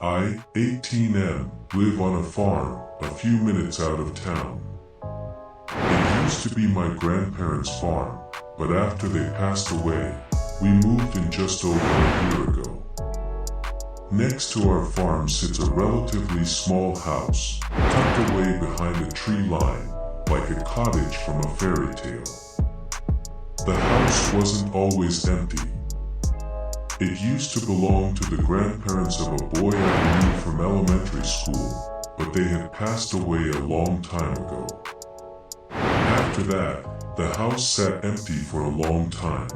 I, 18M, live on a farm a few minutes out of town. It used to be my grandparents' farm, but after they passed away, we moved in just over a year ago. Next to our farm sits a relatively small house, tucked away behind a tree line, like a cottage from a fairy tale. The house wasn't always empty. It used to belong to the grandparents of a boy I knew from elementary school, but they had passed away a long time ago. After that, the house sat empty for a long time.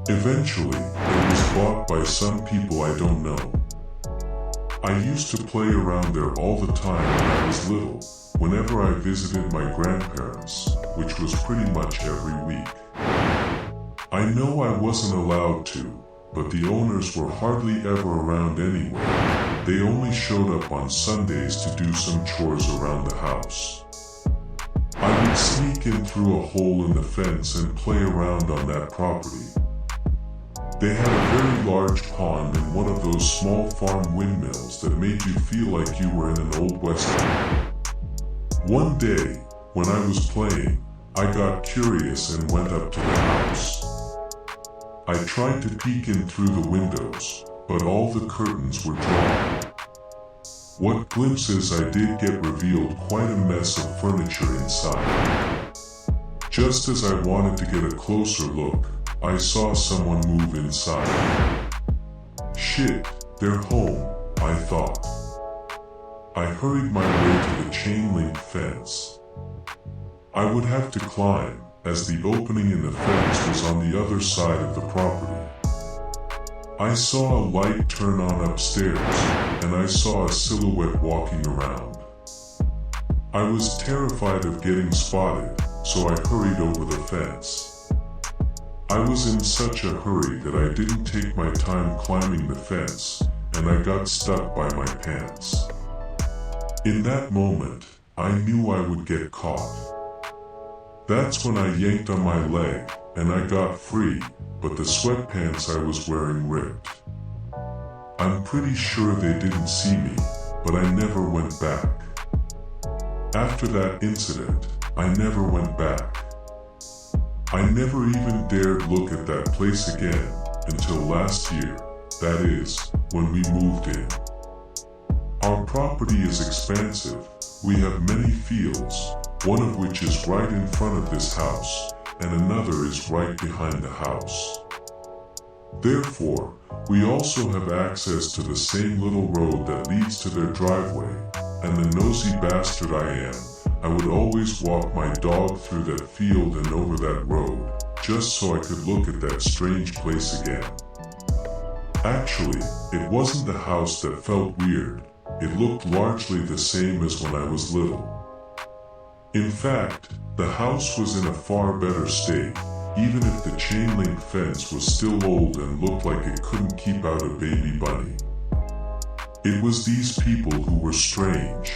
Eventually, it was bought by some people I don't know. I used to play around there all the time when I was little, whenever I visited my grandparents, which was pretty much every week. I know I wasn't allowed to, but the owners were hardly ever around anyway. They only showed up on Sundays to do some chores around the house. I would sneak in through a hole in the fence and play around on that property. They had a very large pond and one of those small farm windmills that made you feel like you were in an old western. One day, when I was playing, I got curious and went up to the house. I tried to peek in through the windows, but all the curtains were drawn. What glimpses I did get revealed quite a mess of furniture inside. Just as I wanted to get a closer look, I saw someone move inside. Shit, they're home, I thought. I hurried my way to the chain-link fence. I would have to climb, as the opening in the fence was on the other side of the property. I saw a light turn on upstairs, and I saw a silhouette walking around. I was terrified of getting spotted, so I hurried over the fence. I was in such a hurry that I didn't take my time climbing the fence, and I got stuck by my pants. In that moment, I knew I would get caught. That's when I yanked on my leg, and I got free, but the sweatpants I was wearing ripped. I'm pretty sure they didn't see me, but I never went back. After that incident, I never went back. I never even dared look at that place again, until last year, that is, when we moved in. Our property is expansive. We have many fields, one of which is right in front of this house, and another is right behind the house. Therefore, we also have access to the same little road that leads to their driveway, and the nosy bastard I am, I would always walk my dog through that field and over that road, just so I could look at that strange place again. Actually, it wasn't the house that felt weird. It looked largely the same as when I was little. In fact, the house was in a far better state, even if the chain-link fence was still old and looked like it couldn't keep out a baby bunny. It was these people who were strange.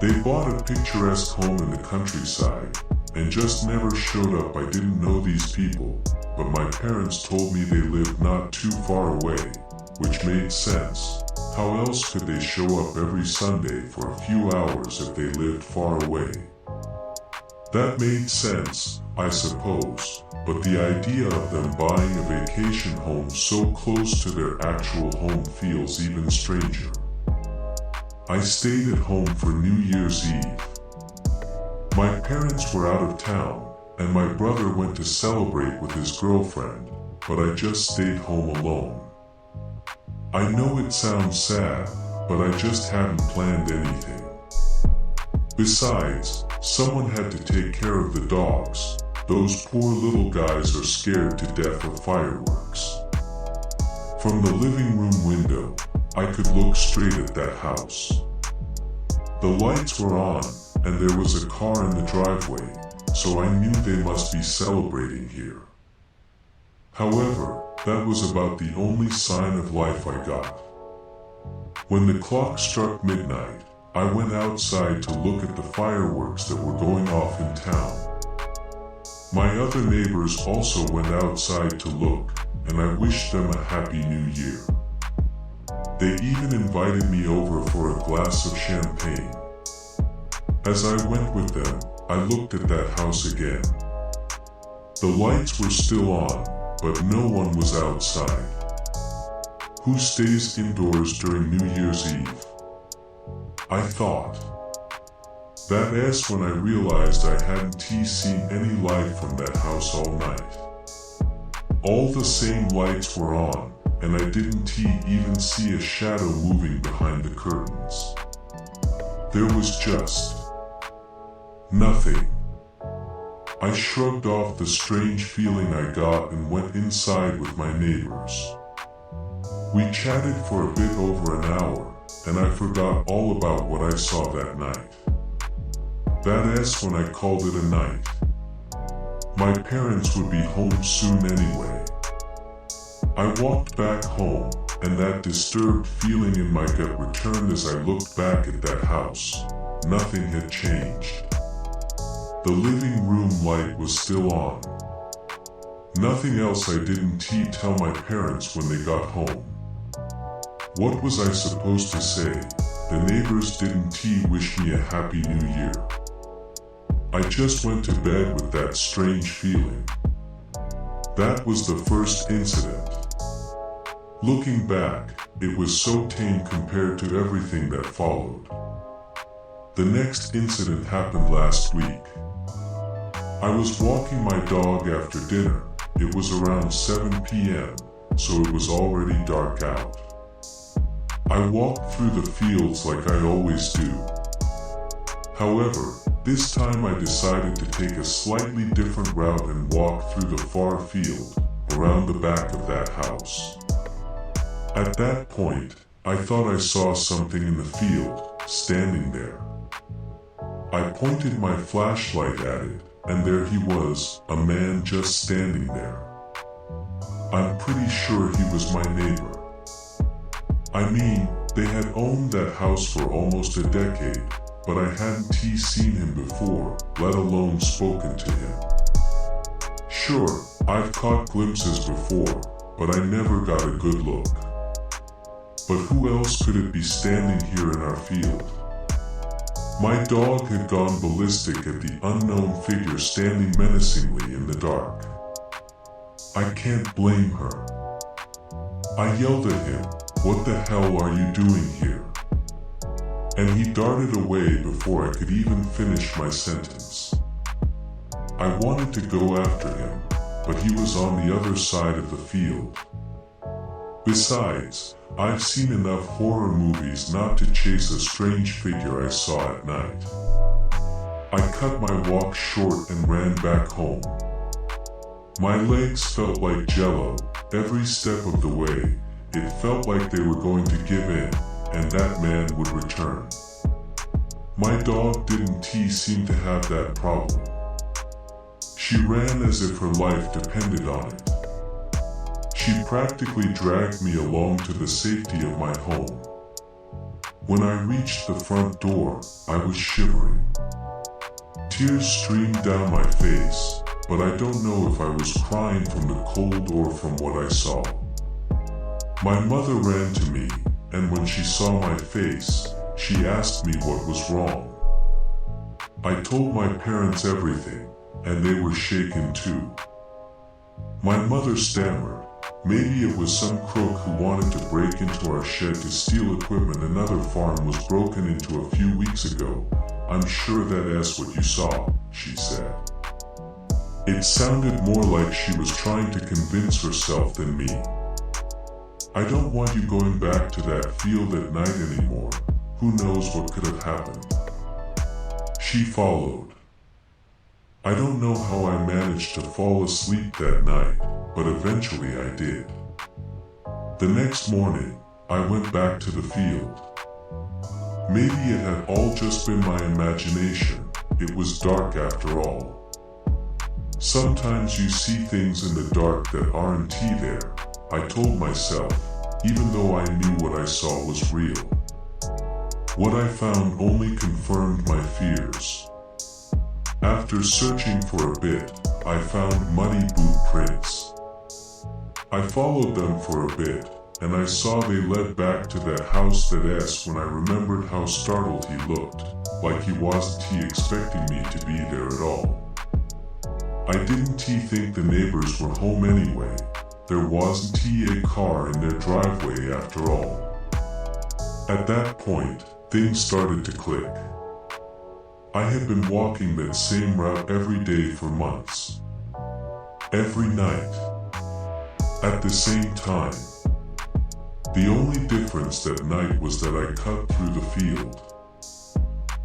They bought a picturesque home in the countryside, and just never showed up. I didn't know these people, but my parents told me they lived not too far away, which made sense. How else could they show up every Sunday for a few hours if they lived far away? That made sense, I suppose, but the idea of them buying a vacation home so close to their actual home feels even stranger. I stayed at home for New Year's Eve. My parents were out of town, and my brother went to celebrate with his girlfriend, but I just stayed home alone. I know it sounds sad, but I just hadn't planned anything. Besides, someone had to take care of the dogs. Those poor little guys are scared to death of fireworks. From the living room window, I could look straight at that house. The lights were on, and there was a car in the driveway, so I knew they must be celebrating here. However, that was about the only sign of life I got. When the clock struck midnight, I went outside to look at the fireworks that were going off in town. My other neighbors also went outside to look, and I wished them a happy new year. They even invited me over for a glass of champagne. As I went with them, I looked at that house again. The lights were still on, but no one was outside. Who stays indoors during New Year's Eve? I thought. That is when I realized I hadn't seen any light from that house all night. All the same lights were on, and I didn't even see a shadow moving behind the curtains. There was just nothing. I shrugged off the strange feeling I got and went inside with my neighbors. We chatted for a bit over an hour, and I forgot all about what I saw that night. That is when I called it a night. My parents would be home soon anyway. I walked back home, and that disturbed feeling in my gut returned as I looked back at that house. Nothing had changed. The living room light was still on. Nothing else. I didn't tell my parents when they got home. What was I supposed to say? The neighbors didn't wish me a happy new year. I just went to bed with that strange feeling. That was the first incident. Looking back, it was so tame compared to everything that followed. The next incident happened last week. I was walking my dog after dinner. It was around 7 p.m., so it was already dark out. I walked through the fields like I always do. However, this time I decided to take a slightly different route and walk through the far field, around the back of that house. At that point, I thought I saw something in the field, standing there. I pointed my flashlight at it, and there he was, a man just standing there. I'm pretty sure he was my neighbor. I mean, they had owned that house for almost a decade, but I hadn't seen him before, let alone spoken to him. Sure, I've caught glimpses before, but I never got a good look. But who else could it be standing here in our field? My dog had gone ballistic at the unknown figure standing menacingly in the dark. I can't blame her. I yelled at him, "What the hell are you doing here?" And he darted away before I could even finish my sentence. I wanted to go after him, but he was on the other side of the field. Besides, I've seen enough horror movies not to chase a strange figure I saw at night. I cut my walk short and ran back home. My legs felt like jello. Every step of the way, it felt like they were going to give in, and that man would return. My dog didn't seem to have that problem. She ran as if her life depended on it. She practically dragged me along to the safety of my home. When I reached the front door, I was shivering. Tears streamed down my face, but I don't know if I was crying from the cold or from what I saw. My mother ran to me, and when she saw my face, she asked me what was wrong. I told my parents everything, and they were shaken too. My mother stammered. Maybe it was some crook who wanted to break into our shed to steal equipment another farm was broken into a few weeks ago. I'm sure that is what you saw, she said. It sounded more like she was trying to convince herself than me. I don't want you going back to that field at night anymore. Who knows what could have happened? She followed. I don't know how I managed to fall asleep that night, but eventually I did. The next morning, I went back to the field. Maybe it had all just been my imagination. It was dark after all. Sometimes you see things in the dark that aren't there, I told myself, even though I knew what I saw was real. What I found only confirmed my fears. After searching for a bit, I found muddy boot prints. I followed them for a bit, and I saw they led back to that house. That ass when I remembered how startled he looked, like he wasn't expecting me to be there at all. I didn't think the neighbors were home anyway. There wasn't a car in their driveway after all. At that point, things started to click. I had been walking that same route every day for months. Every night. At the same time. The only difference that night was that I cut through the field.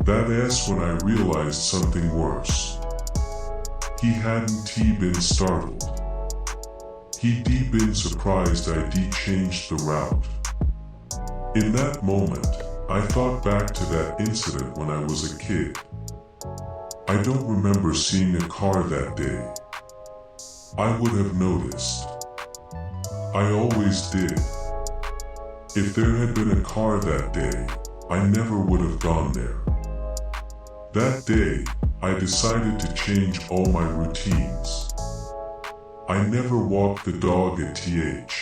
That ass when I realized something worse. He hadn't been startled. He'd been surprised I'd changed the route. In that moment, I thought back to that incident when I was a kid. I don't remember seeing a car that day. I would have noticed. I always did. If there had been a car that day, I never would have gone there. That day, I decided to change all my routines. I never walked the dog at TH.